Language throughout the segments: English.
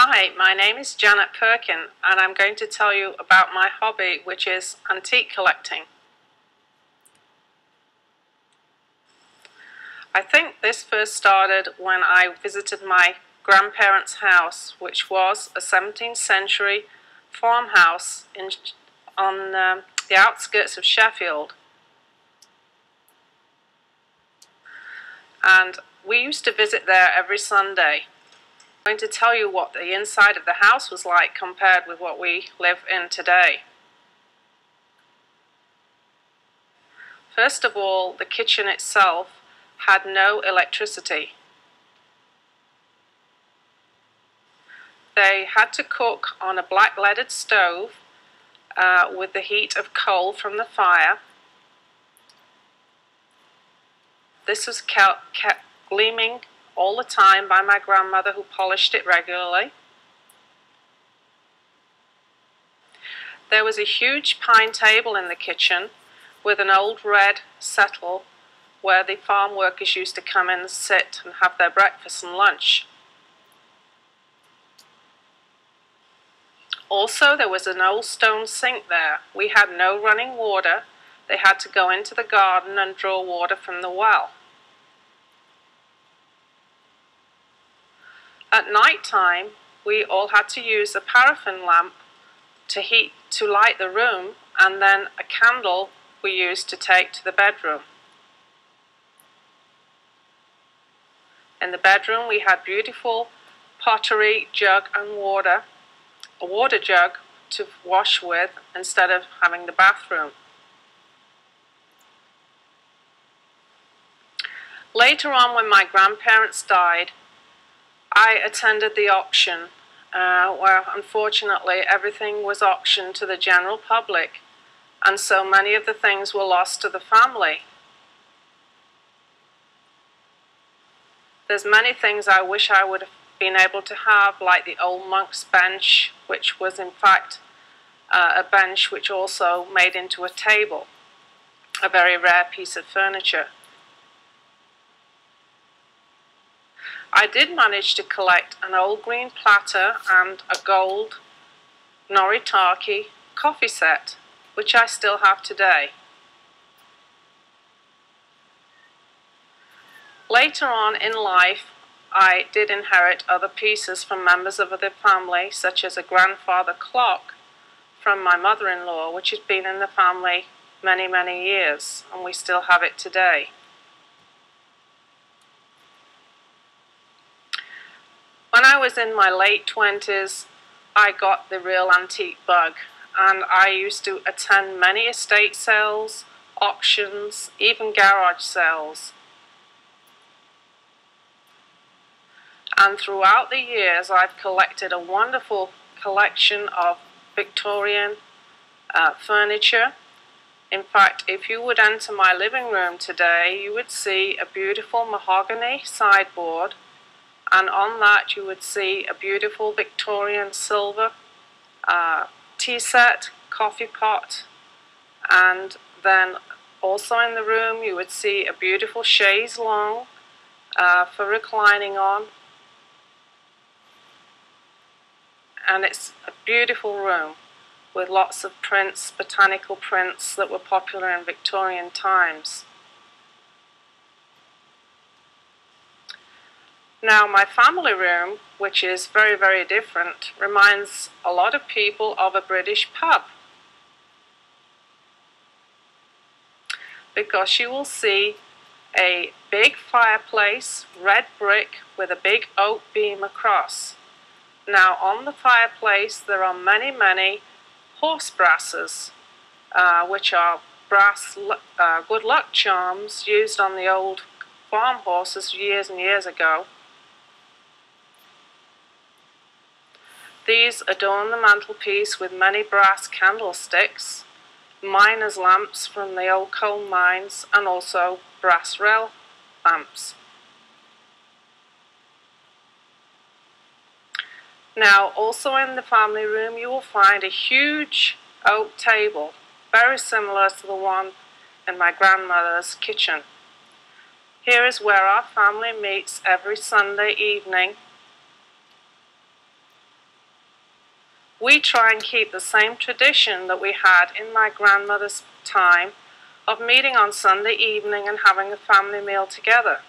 Hi, my name is Janet Perkin, and I'm going to tell you about my hobby, which is antique collecting. I think this first started when I visited my grandparents' house, which was a 17th century farmhouse on the outskirts of Sheffield. And we used to visit there every Sunday. I'm going to tell you what the inside of the house was like compared with what we live in today. First of all, the kitchen itself had no electricity. They had to cook on a black leaded stove with the heat of coal from the fire. This was kept gleaming all the time by my grandmother, who polished it regularly. There was a huge pine table in the kitchen with an old red settle where the farm workers used to come in and sit and have their breakfast and lunch. Also, there was an old stone sink there. We had no running water. They had to go into the garden and draw water from the well. At night time, we all had to use a paraffin lamp to light the room, and then a candle we used to take to the bedroom. In the bedroom, we had beautiful pottery jug and water, a water jug to wash with instead of having the bathroom. Later on, when my grandparents died, I attended the auction where unfortunately everything was auctioned to the general public, and so many of the things were lost to the family. There's many things I wish I would have been able to have, like the old monk's bench, which was in fact a bench which also made into a table, a very rare piece of furniture. I did manage to collect an old green platter and a gold Noritake coffee set, which I still have today. Later on in life, I did inherit other pieces from members of the family, such as a grandfather clock from my mother-in-law, which has been in the family many, many years, and we still have it today. When I was in my late 20s, I got the real antique bug, and I used to attend many estate sales, auctions, even garage sales. And throughout the years, I've collected a wonderful collection of Victorian furniture. In fact, if you would enter my living room today, you would see a beautiful mahogany sideboard, and on that you would see a beautiful Victorian silver tea set, coffee pot, and then also in the room you would see a beautiful chaise longue for reclining on. And it's a beautiful room with lots of prints, botanical prints that were popular in Victorian times. Now, my family room, which is very, very different, reminds a lot of people of a British pub, because you will see a big fireplace, red brick, with a big oak beam across. Now, on the fireplace there are many, many horse brasses, which are brass good luck charms used on the old farm horses years and years ago. These adorn the mantelpiece with many brass candlesticks, miners' lamps from the old coal mines, and also brass rail lamps. Now, also in the family room you will find a huge oak table, very similar to the one in my grandmother's kitchen. Here is where our family meets every Sunday evening. we try and keep the same tradition that we had in my grandmother's time of meeting on Sunday evening and having a family meal together.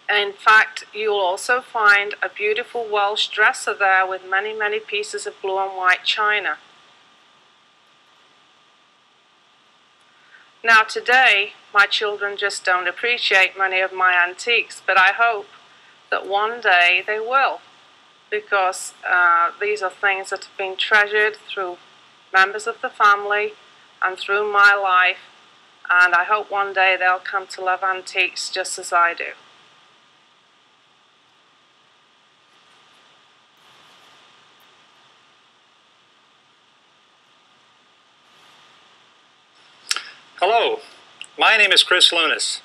In fact, you'll also find a beautiful Welsh dresser there with many, many pieces of blue and white china. Now today, my children just don't appreciate many of my antiques, but I hope that one day they will, because these are things that have been treasured through members of the family and through my life, and I hope one day they'll come to love antiques just as I do. Hello, my name is Chris Lunas.